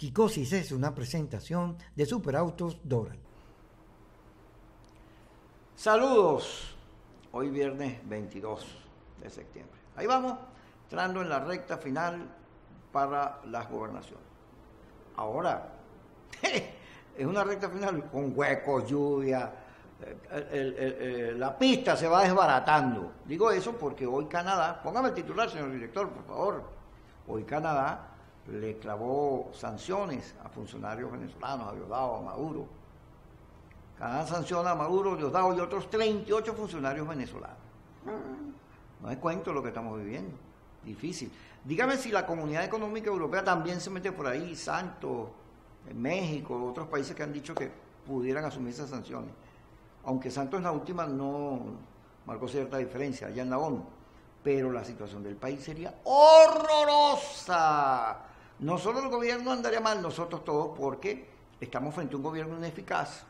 Psicosis es una presentación de Superautos Doral. Saludos, hoy viernes 22 de septiembre. Ahí vamos, entrando en la recta final para las gobernaciones. Ahora, es una recta final con huecos, lluvia, la pista se va desbaratando. Digo eso porque hoy Canadá, póngame el titular, señor director, por favor. Hoy Canadá le clavó sanciones a funcionarios venezolanos, a Diosdado, a Maduro. Canadá sanciona a Maduro, Diosdado y otros 38 funcionarios venezolanos. No es cuento lo que estamos viviendo. Difícil. Dígame si la Comunidad Económica Europea también se mete por ahí, Santos, México, otros países que han dicho que pudieran asumir esas sanciones. Aunque Santos en la última no marcó cierta diferencia allá en la ONU. Pero la situación del país sería horrorosa. No solo el gobierno andaría mal, nosotros todos, porque estamos frente a un gobierno ineficaz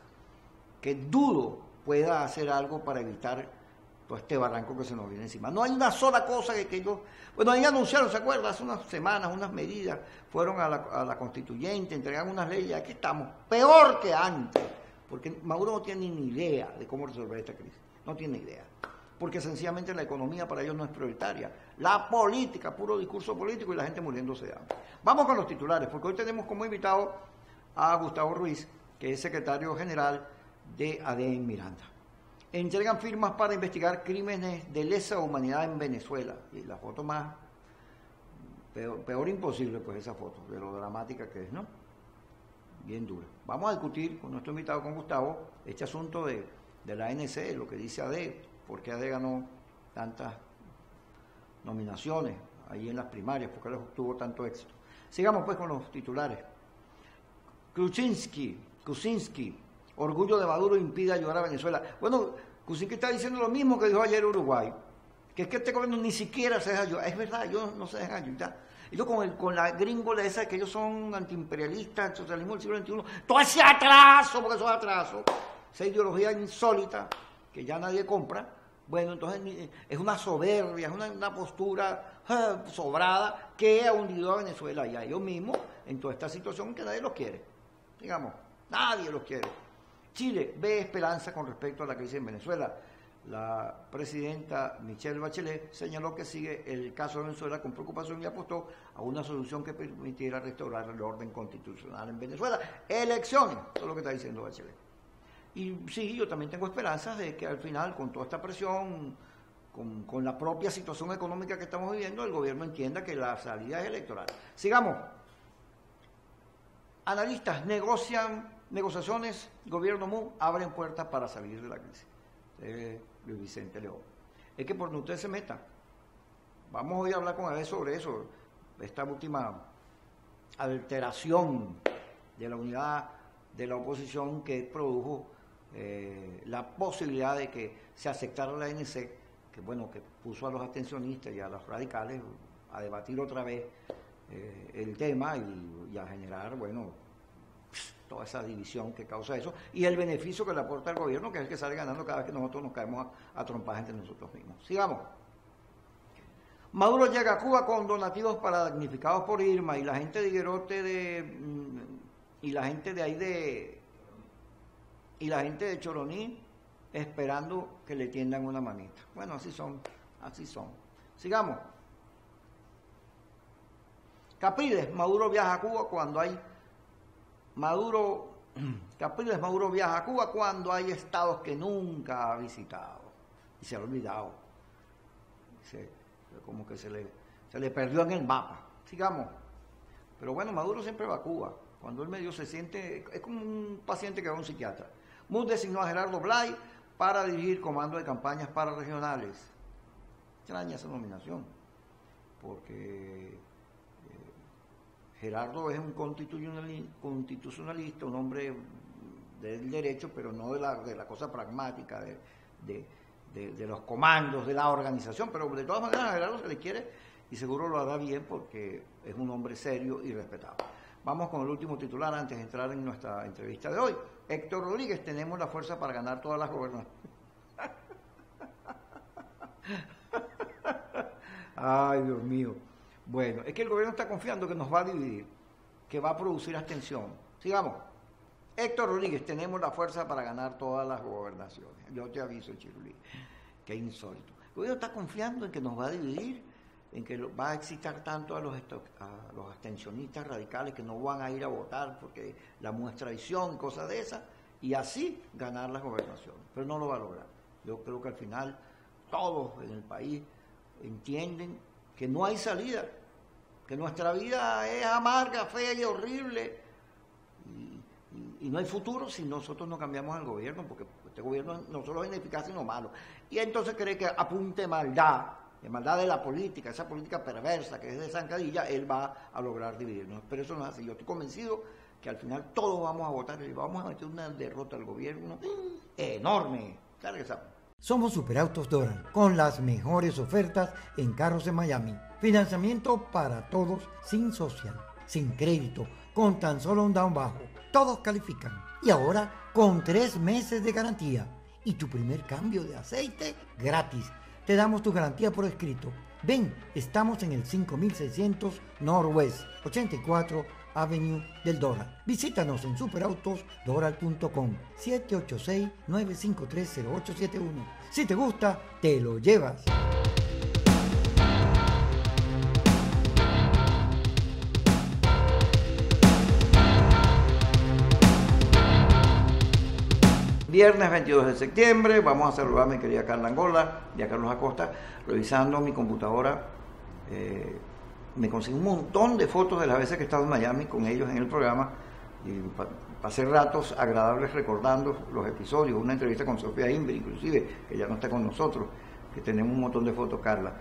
que dudo pueda hacer algo para evitar todo este barranco que se nos viene encima. No hay una sola cosa que ellos... Bueno, ahí anunciaron, ¿se acuerdan? Hace unas semanas, unas medidas, fueron a la constituyente, entregaron unas leyes, aquí estamos, peor que antes, porque Maduro no tiene ni idea de cómo resolver esta crisis, no tiene idea, porque sencillamente la economía para ellos no es prioritaria, la política, puro discurso político y la gente muriéndose de hambre. Vamos con los titulares, porque hoy tenemos como invitado a Gustavo Ruiz, que es secretario general de ADN Miranda. Entregan firmas para investigar crímenes de lesa humanidad en Venezuela. Y la foto más, peor imposible, pues esa foto, de lo dramática que es, ¿no? Bien dura. Vamos a discutir con nuestro invitado, con Gustavo, este asunto de la ANC, lo que dice AD, por qué AD ganó tantas nominaciones ahí en las primarias, por qué tuvo tanto éxito. Sigamos pues con los titulares. Kuczynski, orgullo de Maduro impide ayudar a Venezuela. Bueno, Kuczynski está diciendo lo mismo que dijo ayer Uruguay, que es que este gobierno ni siquiera se deja ayudar. Es verdad, ellos no se dejan ayudar. Ellos con la gringola esa de que ellos son antiimperialistas, el socialismo del siglo XXI, todo ese atraso, porque eso es atraso, esa ideología insólita que ya nadie compra. Bueno, entonces es una soberbia, es una postura sobrada que ha hundido a Venezuela y a ellos mismos en toda esta situación que nadie los quiere. Digamos, nadie los quiere. Chile ve esperanza con respecto a la crisis en Venezuela. La presidenta Michelle Bachelet señaló que sigue el caso de Venezuela con preocupación y apostó a una solución que permitiera restaurar el orden constitucional en Venezuela. Elecciones, eso es lo que está diciendo Bachelet. Y sí, yo también tengo esperanzas de que al final, con toda esta presión, con la propia situación económica que estamos viviendo, el gobierno entienda que la salida es electoral. Sigamos. Analistas negociaciones, gobierno MUD abren puertas para salir de la crisis. Luis Vicente León. Es que por donde usted se meta, vamos hoy a hablar con él sobre eso, esta última alteración de la unidad de la oposición que produjo la posibilidad de que se aceptara la ANC, que bueno, que puso a los abstencionistas y a los radicales a debatir otra vez el tema y a generar, bueno, toda esa división que causa eso, y el beneficio que le aporta al gobierno, que es el que sale ganando cada vez que nosotros nos caemos a trompadas entre nosotros mismos. Sigamos. Maduro llega a Cuba con donativos para damnificados por Irma, y la gente de Higuerote y la gente de ahí y la gente de Choroní esperando que le tiendan una manita. Bueno, así son. Sigamos. Capriles, Maduro viaja a Cuba cuando hay Maduro viaja a Cuba cuando hay estados que nunca ha visitado y se ha olvidado. Como que se le perdió en el mapa. Sigamos. Pero bueno, Maduro siempre va a Cuba. Cuando él medio se siente, es como un paciente que va a un psiquiatra. MUD designó a Gerardo Blay para dirigir comando de campañas pararegionales. Extraña esa nominación, porque Gerardo es un constitucionalista, un hombre del derecho, pero no de la cosa pragmática, de los comandos, de la organización, pero de todas maneras a Gerardo se le quiere y seguro lo hará bien porque es un hombre serio y respetado. Vamos con el último titular antes de entrar en nuestra entrevista de hoy. Héctor Rodríguez, tenemos la fuerza para ganar todas las gobernaciones. Ay, Dios mío. Bueno, es que el gobierno está confiando que nos va a dividir. que va a producir abstención. Sigamos. Héctor Rodríguez, tenemos la fuerza para ganar todas las gobernaciones. Yo te aviso, Chirulí, que insólito. El gobierno está confiando en que nos va a dividir, en que va a excitar tanto a los abstencionistas radicales que no van a ir a votar porque la muestra traición y cosas de esas, y así ganar las gobernaciones. Pero no lo va a lograr. Yo creo que al final todos en el país entienden que no hay salida, que nuestra vida es amarga, fea y horrible, y no hay futuro si nosotros no cambiamos el gobierno, porque este gobierno no solo es ineficaz sino malo. Y entonces cree que apunte maldad, de maldad de la política, esa política perversa que es de zancadilla, él va a lograr dividirnos. Pero eso no es así. Yo estoy convencido que al final todos vamos a votar y vamos a meter una derrota al gobierno enorme. Claro que sabe. Somos Superautos Doral, con las mejores ofertas en carros en Miami. Financiamiento para todos, sin social, sin crédito, con tan solo un down bajo. Todos califican. Y ahora con 3 meses de garantía. Y tu primer cambio de aceite gratis. Te damos tu garantía por escrito. Ven, estamos en el 5600 Northwest 84 Avenue del Doral. Visítanos en superautosdoral.com 786-953-0871. Si te gusta, te lo llevas. Viernes 22 de septiembre, vamos a saludar a mi querida Carla Angola y a Carlos Acosta. Revisando mi computadora, me conseguí un montón de fotos de las veces que he estado en Miami con ellos en el programa y pasé ratos agradables recordando los episodios. Una entrevista con Sofía Inver, inclusive, que ya no está con nosotros, que tenemos un montón de fotos, Carla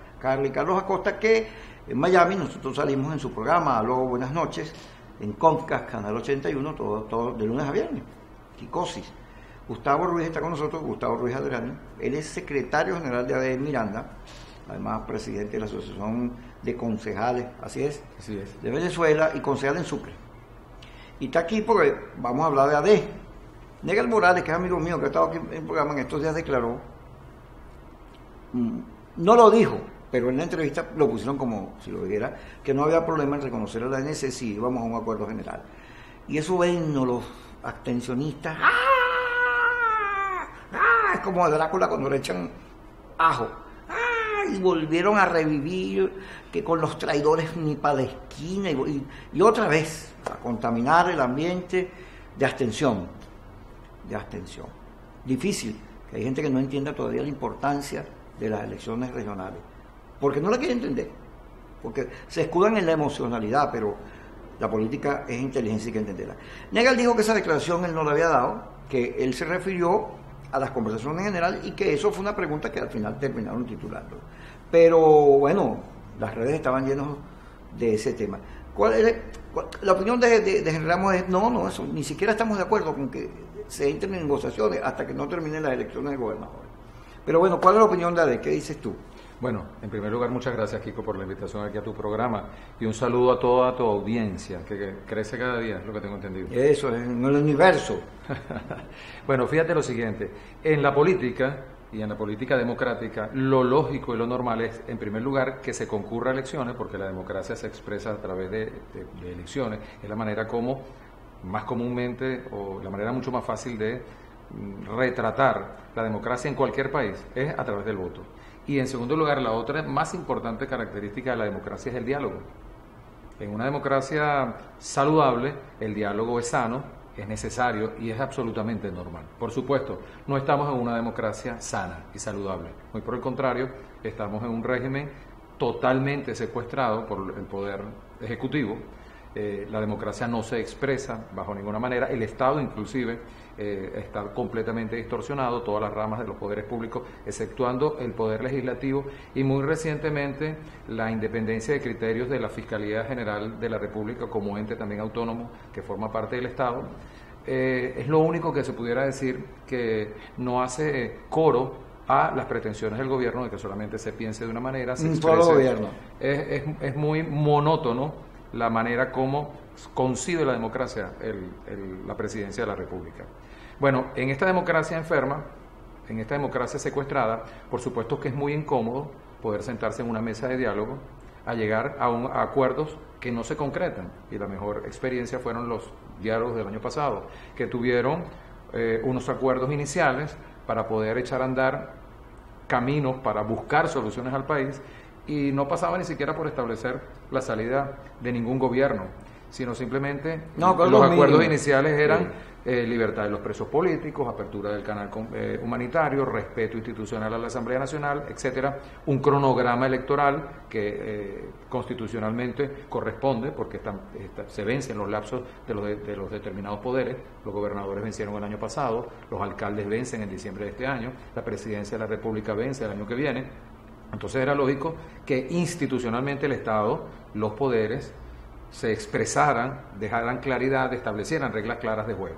y Carlos Acosta, que en Miami nosotros salimos en su programa Aló, buenas noches, en Comcast, Canal 81, todo de lunes a viernes, Kikosis. Gustavo Ruiz está con nosotros, Gustavo Ruiz Adriano. Él es secretario general de ADE Miranda, además presidente de la Asociación de Concejales, así es, de Venezuela, y concejal en Sucre. Y está aquí porque vamos a hablar de ADE. Negal Morales, que es amigo mío, que ha estado aquí en el programa en estos días, declaró, no lo dijo, pero en la entrevista lo pusieron como si lo dijera, que no había problema en reconocer a la ANC si íbamos a un acuerdo general. Y eso ven los abstencionistas, es como Drácula cuando le echan ajo. Y volvieron a revivir que con los traidores ni para la esquina y otra vez a contaminar el ambiente de abstención. Difícil, que hay gente que no entienda todavía la importancia de las elecciones regionales, porque no la quiere entender, porque se escudan en la emocionalidad, pero la política es inteligencia y hay que entenderla. Negal dijo que esa declaración él no la había dado, que él se refirió a las conversaciones en general y que eso fue una pregunta que al final terminaron titulando. Pero bueno, las redes estaban llenas de ese tema. La opinión de Henry Ramos es, no, eso, ni siquiera estamos de acuerdo con que se entren en negociaciones hasta que no terminen las elecciones de gobernadores. Pero bueno, ¿cuál es la opinión de ADE? ¿Qué dices tú? Bueno, en primer lugar, muchas gracias, Kiko, por la invitación aquí a tu programa y un saludo a toda tu audiencia, que crece cada día, es lo que tengo entendido. Eso, es en el universo. Bueno, fíjate lo siguiente, en la política y en la política democrática, lo lógico y lo normal es, en primer lugar, que se concurra a elecciones, porque la democracia se expresa a través de elecciones, es la manera como, más comúnmente, o la manera mucho más fácil de retratar la democracia en cualquier país, es a través del voto. Y en segundo lugar, la otra más importante característica de la democracia es el diálogo. En una democracia saludable, el diálogo es sano, es necesario y es absolutamente normal. Por supuesto, no estamos en una democracia sana y saludable. Muy por el contrario, estamos en un régimen totalmente secuestrado por el poder ejecutivo. La democracia no se expresa bajo ninguna manera. El Estado, inclusive, está completamente distorsionado, todas las ramas de los poderes públicos, exceptuando el poder legislativo y muy recientemente la independencia de criterios de la Fiscalía General de la República como ente también autónomo que forma parte del Estado. Es lo único que se pudiera decir que no hace coro a las pretensiones del gobierno de que solamente se piense de una manera, se exprese. Gobierno. Es muy monótono la manera como concibe la democracia la presidencia de la República. Bueno, en esta democracia enferma, en esta democracia secuestrada, por supuesto que es muy incómodo poder sentarse en una mesa de diálogo a llegar a acuerdos que no se concretan. Y la mejor experiencia fueron los diálogos del año pasado, que tuvieron unos acuerdos iniciales para poder echar a andar caminos para buscar soluciones al país, y no pasaba ni siquiera por establecer la salida de ningún gobierno, sino simplemente los acuerdos iniciales eran libertad de los presos políticos, apertura del canal humanitario, respeto institucional a la Asamblea Nacional, etcétera, un cronograma electoral que constitucionalmente corresponde, porque se vencen los lapsos de los determinados poderes. Los gobernadores vencieron el año pasado, los alcaldes vencen en diciembre de este año, la presidencia de la República vence el año que viene. Entonces era lógico que institucionalmente el Estado, los poderes, se expresaran, dejaran claridad, establecieran reglas claras de juego.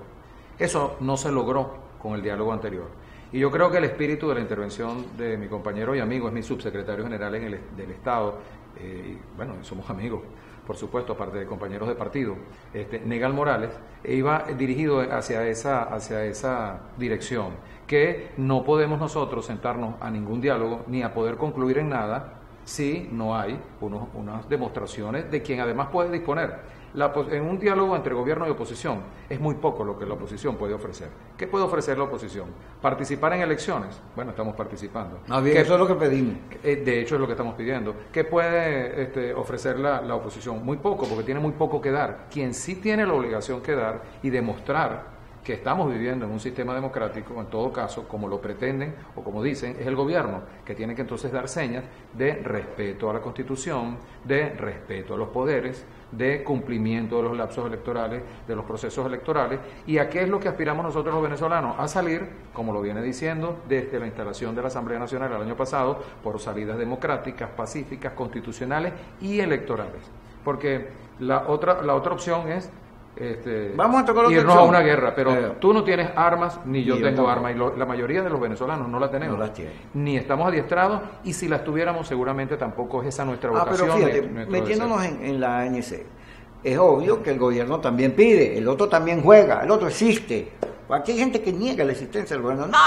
Eso no se logró con el diálogo anterior. Y yo creo que el espíritu de la intervención de mi compañero y amigo, es mi subsecretario general del Estado, y bueno, somos amigos, por supuesto, aparte de compañeros de partido, Negal Morales, iba dirigido hacia esa dirección, que no podemos nosotros sentarnos a ningún diálogo ni a poder concluir en nada si no hay unas demostraciones de quien además puede disponer. En un diálogo entre gobierno y oposición es muy poco lo que la oposición puede ofrecer. ¿Qué puede ofrecer la oposición? ¿Participar en elecciones? Bueno, estamos participando. Eso es lo que pedimos. De hecho, es lo que estamos pidiendo. ¿Qué puede ofrecer la oposición? Muy poco, porque tiene muy poco que dar. Quien sí tiene la obligación que dar y demostrar que estamos viviendo en un sistema democrático, en todo caso, como lo pretenden o como dicen, es el gobierno, que tiene que entonces dar señas de respeto a la Constitución, de respeto a los poderes, de cumplimiento de los lapsos electorales, de los procesos electorales. ¿Y a qué es lo que aspiramos nosotros los venezolanos? A salir, como lo viene diciendo, desde la instalación de la Asamblea Nacional el año pasado, por salidas democráticas, pacíficas, constitucionales y electorales. Porque la otra opción es vamos a tocar irnos a una guerra, pero tú no tienes armas, ni yo tengo armas, y la mayoría de los venezolanos no la tenemos, no las tienen, ni estamos adiestrados, y si las tuviéramos seguramente tampoco es esa nuestra vocación. Pero fíjate, metiéndonos en la ANC, es obvio que el gobierno también pide, el otro también juega, el otro existe. Aquí hay gente que niega la existencia del gobierno, no,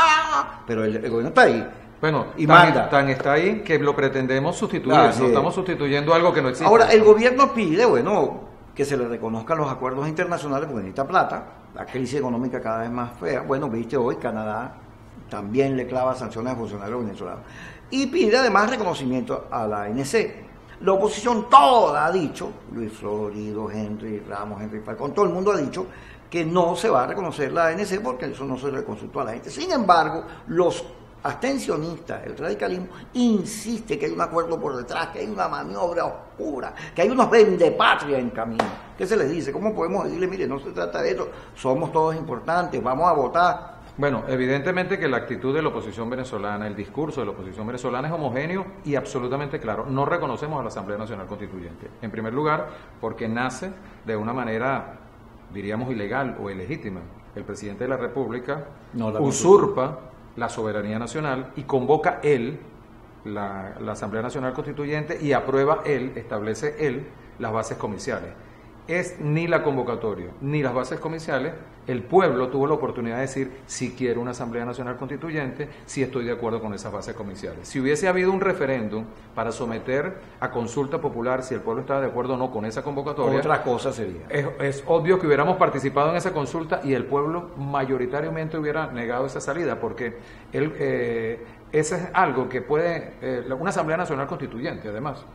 pero el gobierno está ahí. Bueno, y manda. Tan está ahí que lo pretendemos sustituir, no estamos sustituyendo algo que no existe. Ahora, el gobierno pide, que se le reconozcan los acuerdos internacionales porque necesita plata, la crisis económica cada vez más fea. Bueno, viste hoy, Canadá también le clava sanciones a funcionarios venezolanos. Y pide además reconocimiento a la ANC. La oposición toda ha dicho, Luis Florido, Henry Ramos, Henry Falcón, todo el mundo ha dicho que no se va a reconocer la ANC porque eso no se le consultó a la gente. Sin embargo, los abstencionistas, el radicalismo, insiste que hay un acuerdo por detrás, que hay una maniobra oscura, que hay unos vendepatria en camino. ¿Qué se les dice? ¿Cómo podemos decirle, mire, no se trata de eso, somos todos importantes, vamos a votar? Bueno, evidentemente que la actitud de la oposición venezolana, el discurso de la oposición venezolana es homogéneo y absolutamente claro. No reconocemos a la Asamblea Nacional Constituyente. En primer lugar, porque nace de una manera, diríamos, ilegal o ilegítima. El presidente de la República usurpa la soberanía nacional y convoca él la Asamblea Nacional Constituyente y aprueba él, establece él las bases comiciales. Es ni la convocatoria ni las bases comiciales, el pueblo tuvo la oportunidad de decir si quiero una Asamblea Nacional Constituyente, si estoy de acuerdo con esas bases comiciales. Si hubiese habido un referéndum para someter a consulta popular si el pueblo estaba de acuerdo o no con esa convocatoria, otra cosa sería. Es obvio que hubiéramos participado en esa consulta y el pueblo mayoritariamente hubiera negado esa salida, porque ese es algo que puede, una Asamblea Nacional Constituyente además,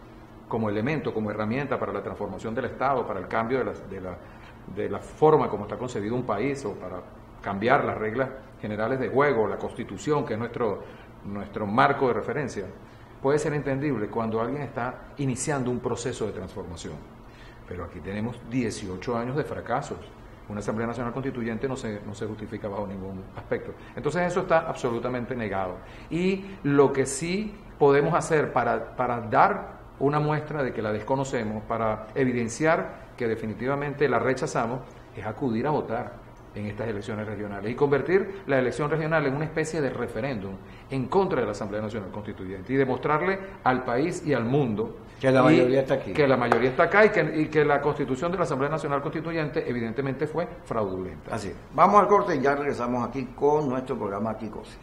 como elemento, como herramienta para la transformación del Estado, para el cambio de la forma como está concebido un país, o para cambiar las reglas generales de juego, la Constitución, que es nuestro marco de referencia, puede ser entendible cuando alguien está iniciando un proceso de transformación. Pero aquí tenemos 18 años de fracasos. Una Asamblea Nacional Constituyente no se justifica bajo ningún aspecto. Entonces eso está absolutamente negado. Y lo que sí podemos hacer para dar una muestra de que la desconocemos, para evidenciar que definitivamente la rechazamos, es acudir a votar en estas elecciones regionales y convertir la elección regional en una especie de referéndum en contra de la Asamblea Nacional Constituyente y demostrarle al país y al mundo que la mayoría está aquí. Que la mayoría está acá y que la constitución de la Asamblea Nacional Constituyente evidentemente fue fraudulenta. Así es. Vamos al corte y ya regresamos aquí con nuestro programa Quicosis.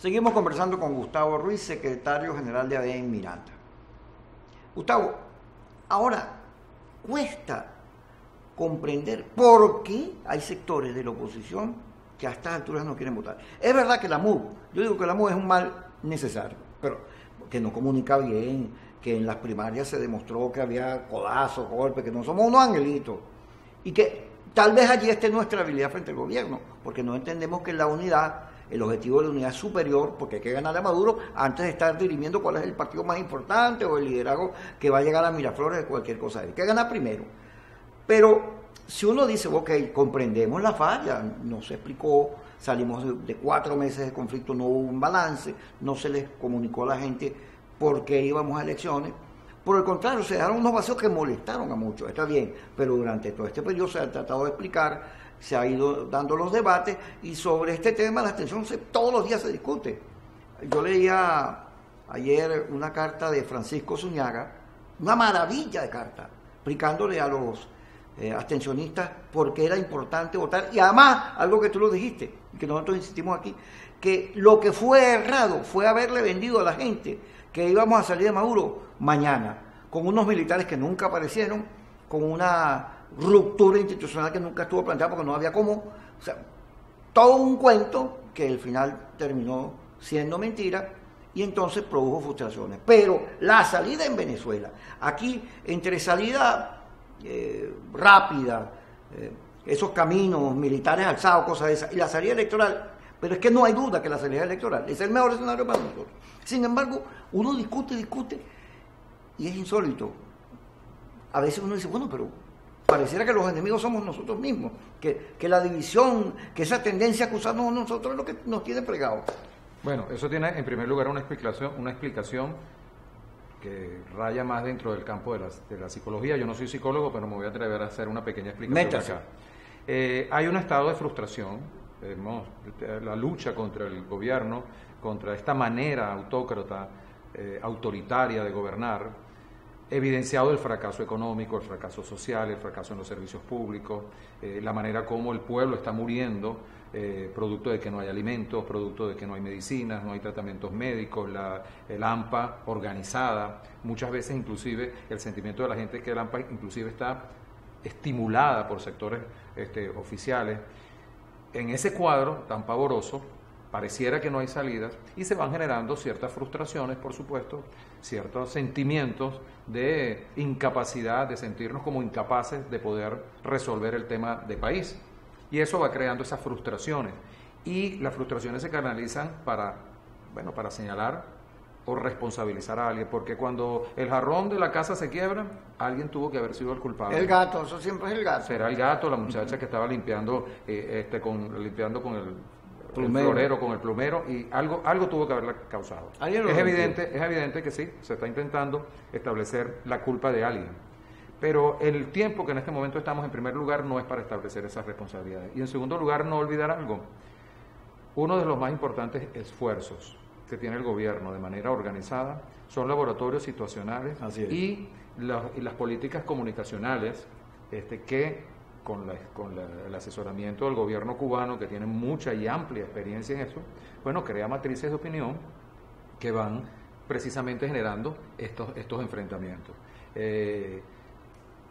Seguimos conversando con Gustavo Ruiz, secretario general de ADN en Miranda. Gustavo, ahora cuesta comprender por qué hay sectores de la oposición que a estas alturas no quieren votar. Es verdad que la MUD, yo digo que la MUD es un mal necesario, pero que no comunica bien, que en las primarias se demostró que había codazos, golpes, que no somos unos angelitos, y que tal vez allí esté nuestra habilidad frente al gobierno, porque no entendemos que la unidad, el objetivo de la unidad es superior, porque hay que ganarle a Maduro antes de estar dirimiendo cuál es el partido más importante o el liderazgo que va a llegar a Miraflores de cualquier cosa. Hay que ganar primero. Pero si uno dice, ok, comprendemos la falla, no se explicó, salimos de 4 meses de conflicto, no hubo un balance, no se les comunicó a la gente por qué íbamos a elecciones. Por el contrario, se dejaron unos vacíos que molestaron a muchos, está bien, pero durante todo este periodo se ha tratado de explicar, se ha ido dando los debates y sobre este tema la abstención todos los días se discute. Yo leía ayer una carta de Francisco Zuñaga, una maravilla de carta, explicándole a los abstencionistas por qué era importante votar, y además, algo que tú lo dijiste, que nosotros insistimos aquí, que lo que fue errado fue haberle vendido a la gente que íbamos a salir de Maduro mañana, con unos militares que nunca aparecieron, con una ruptura institucional que nunca estuvo planteada porque no había cómo, o sea, todo un cuento que al final terminó siendo mentira y entonces produjo frustraciones. Pero la salida en Venezuela, aquí entre salida rápida, esos caminos militares alzados, cosas de esas, y la salida electoral, pero es que no hay duda que la salida electoral es el mejor escenario para nosotros. Sin embargo, uno discute y es insólito. A veces uno dice, bueno, pero pareciera que los enemigos somos nosotros mismos, que la división, que esa tendencia a acusarnos a nosotros es lo que nos tiene fregados. Bueno, eso tiene en primer lugar una explicación que raya más dentro del campo de la psicología. Yo no soy psicólogo, pero me voy a atrever a hacer una pequeña explicación acá. Hay un estado de frustración, la lucha contra el gobierno, contra esta manera autócrata, autoritaria de gobernar, evidenciado el fracaso económico, el fracaso social, el fracaso en los servicios públicos, la manera como el pueblo está muriendo, producto de que no hay alimentos, producto de que no hay medicinas, no hay tratamientos médicos, el AMPA organizada, muchas veces inclusive el sentimiento de la gente es que el AMPA inclusive está estimulada por sectores oficiales. En ese cuadro tan pavoroso, pareciera que no hay salidas y se van generando ciertas frustraciones, por supuesto, ciertos sentimientos de incapacidad, de sentirnos como incapaces de poder resolver el tema de país. Y eso va creando esas frustraciones. Y las frustraciones se canalizan para señalar o responsabilizar a alguien, porque cuando el jarrón de la casa se quiebra, alguien tuvo que haber sido el culpable. El gato, eso siempre es el gato. Será el gato, la muchacha que estaba limpiando con el florero, con el plumero, y algo tuvo que haberla causado. Es evidente que sí, se está intentando establecer la culpa de alguien. Pero el tiempo que en este momento estamos, en primer lugar, no es para establecer esas responsabilidades. Y en segundo lugar, no olvidar algo. Uno de los más importantes esfuerzos que tiene el gobierno de manera organizada son laboratorios situacionales y las políticas comunicacionales que con el asesoramiento del gobierno cubano, que tiene mucha y amplia experiencia en eso, crea matrices de opinión que van precisamente generando estos enfrentamientos.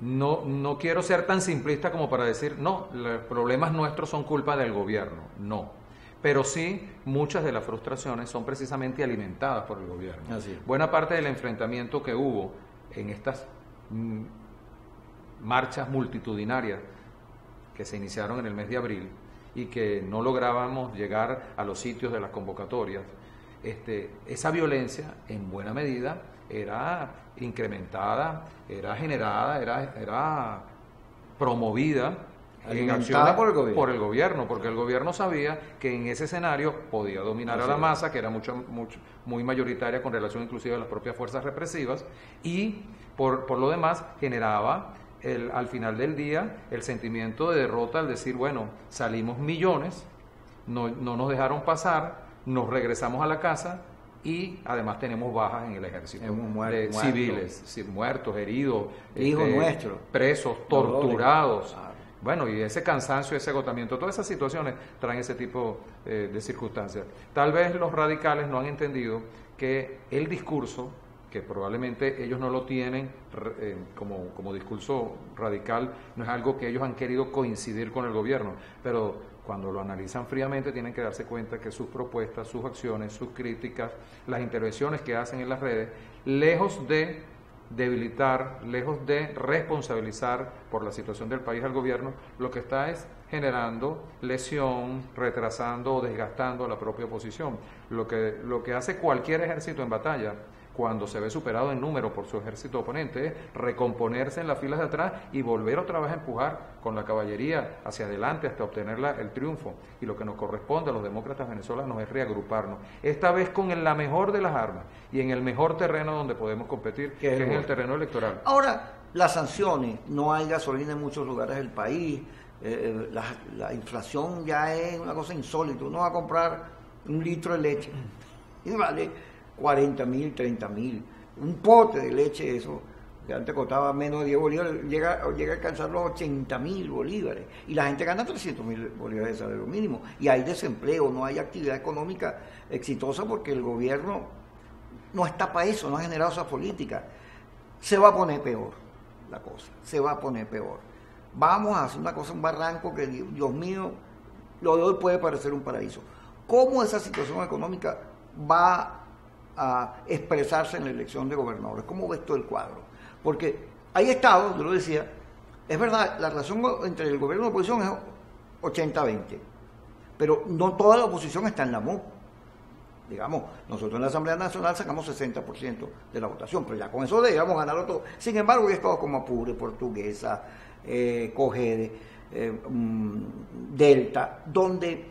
No quiero ser tan simplista como para decir, no, los problemas nuestros son culpa del gobierno, no. Pero sí, muchas de las frustraciones son precisamente alimentadas por el gobierno. Buena parte del enfrentamiento que hubo en estas marchas multitudinarias que se iniciaron en el mes de abril y que no lográbamos llegar a los sitios de las convocatorias, esa violencia en buena medida era incrementada, era generada, era promovida en acciones por el gobierno, porque el gobierno sabía que en ese escenario podía dominar a la masa, que era muy mayoritaria con relación inclusive a las propias fuerzas represivas, y por lo demás generaba al final del día el sentimiento de derrota al decir, bueno, salimos millones, no nos dejaron pasar, nos regresamos a la casa y además tenemos bajas en el ejército, civiles, muertos, heridos, hijos nuestros, presos, torturados. Bueno, y ese cansancio, ese agotamiento, todas esas situaciones traen ese tipo de circunstancias. Tal vez los radicales no han entendido que el discurso, que probablemente ellos no lo tienen como discurso radical, no es algo que ellos han querido coincidir con el gobierno, pero cuando lo analizan fríamente tienen que darse cuenta que sus propuestas, sus acciones, sus críticas, las intervenciones que hacen en las redes, lejos de debilitar, lejos de responsabilizar por la situación del país al gobierno, lo que está es generando lesión, retrasando o desgastando a la propia oposición. Lo que hace cualquier ejército en batalla, cuando se ve superado en número por su ejército oponente, es recomponerse en las filas de atrás y volver otra vez a empujar con la caballería hacia adelante hasta obtener el triunfo. Y lo que nos corresponde a los demócratas venezolanos es reagruparnos, esta vez con la mejor de las armas y en el mejor terreno donde podemos competir, que es en el terreno electoral. Ahora, las sanciones, no hay gasolina en muchos lugares del país, la inflación ya es una cosa insólita. Uno va a comprar un litro de leche y vale 40.000, 30.000. Un pote de leche, eso, que antes costaba menos de 10 bolívares, llega a alcanzar los 80.000 bolívares. Y la gente gana 300.000 bolívares de salario mínimo. Y hay desempleo, no hay actividad económica exitosa porque el gobierno no está para eso, no ha generado esa política. Se va a poner peor la cosa, se va a poner peor. Vamos a hacer una cosa, un barranco que, Dios mío, lo de hoy puede parecer un paraíso. ¿Cómo esa situación económica va a expresarse en la elección de gobernadores? ¿Cómo ves todo el cuadro? Porque hay estados, yo lo decía, es verdad, la relación entre el gobierno y la oposición es 80-20, pero no toda la oposición está en la MUD. Digamos, nosotros en la Asamblea Nacional sacamos 60% de la votación, pero ya con eso debíamos ganarlo todo. Sin embargo, hay estados como Apure, Portuguesa, Cogede, Delta, donde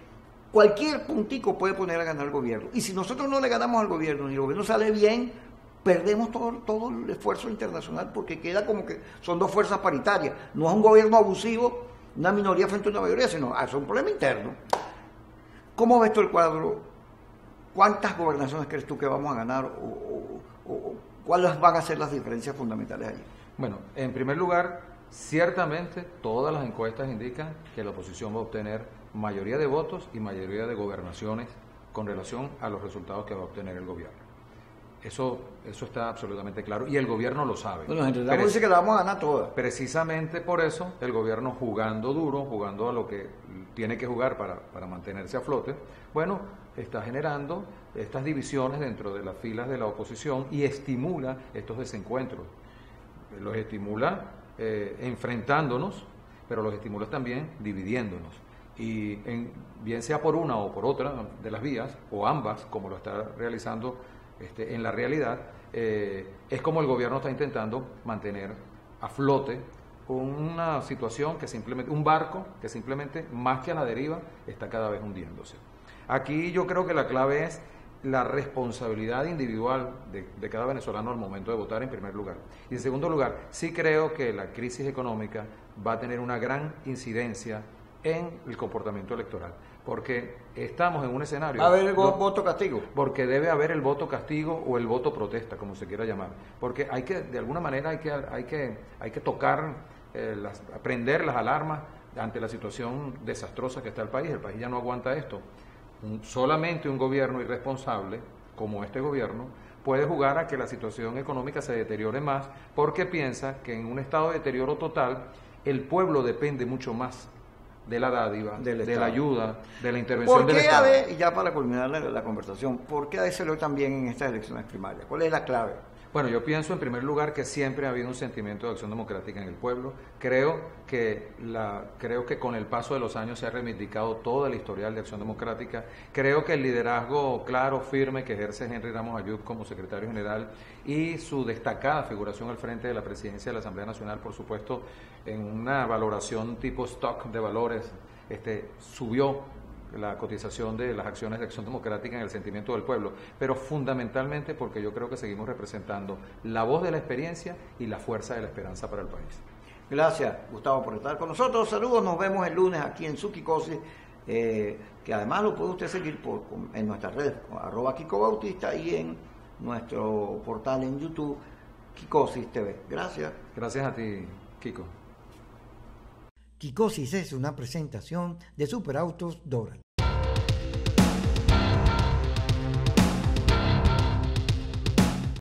cualquier puntico puede poner a ganar al gobierno. Y si nosotros no le ganamos al gobierno y el gobierno sale bien, perdemos todo el esfuerzo internacional, porque queda como que son dos fuerzas paritarias. No es un gobierno abusivo, una minoría frente a una mayoría, sino es un problema interno. ¿Cómo ves tú el cuadro? ¿Cuántas gobernaciones crees tú que vamos a ganar? ¿O cuáles van a ser las diferencias fundamentales allí? Bueno, en primer lugar, ciertamente todas las encuestas indican que la oposición va a obtener mayoría de votos y mayoría de gobernaciones con relación a los resultados que va a obtener el gobierno. Eso está absolutamente claro y el gobierno lo sabe. Bueno, entre tanto dice que la vamos a ganar todas. Precisamente por eso el gobierno, jugando duro, jugando a lo que tiene que jugar para mantenerse a flote, bueno, está generando estas divisiones dentro de las filas de la oposición y estimula estos desencuentros. Los estimula enfrentándonos, pero los estimula también dividiéndonos. Y bien sea por una o por otra de las vías, o ambas, como lo está realizando en la realidad, es como el gobierno está intentando mantener a flote una situación que simplemente, un barco que simplemente, más que a la deriva, está cada vez hundiéndose. Aquí yo creo que la clave es la responsabilidad individual de cada venezolano al momento de votar, en primer lugar. Y en segundo lugar, sí creo que la crisis económica va a tener una gran incidencia en el comportamiento electoral, porque estamos en un escenario... ¿Va a haber el voto castigo? Porque debe haber el voto castigo o el voto protesta, como se quiera llamar, porque hay que, de alguna manera, hay que tocar, prender las alarmas ante la situación desastrosa que está el país ya no aguanta esto. Solamente un gobierno irresponsable, como este gobierno, puede jugar a que la situación económica se deteriore más, porque piensa que en un estado de deterioro total, el pueblo depende mucho más de la dádiva, de la ayuda, de la intervención del Estado. ¿Por qué, y ya para culminar la conversación, por qué ADC también en estas elecciones primarias? ¿Cuál es la clave? Bueno, yo pienso en primer lugar que siempre ha habido un sentimiento de acción democrática en el pueblo. Creo que con el paso de los años se ha reivindicado todo el historial de acción democrática. Creo que el liderazgo claro, firme que ejerce Henry Ramos Ayub como secretario general y su destacada figuración al frente de la presidencia de la Asamblea Nacional, por supuesto, en una valoración tipo stock de valores, subió la cotización de las acciones de acción democrática en el sentimiento del pueblo, pero fundamentalmente porque yo creo que seguimos representando la voz de la experiencia y la fuerza de la esperanza para el país. Gracias, Gustavo, por estar con nosotros. Saludos, nos vemos el lunes aquí en su Kikosis, que además lo puede usted seguir en nuestras redes, @KikoBautista, y en nuestro portal en YouTube, Kikosis TV. Gracias. Gracias a ti, Kiko. Kikosis es una presentación de Superautos Doral.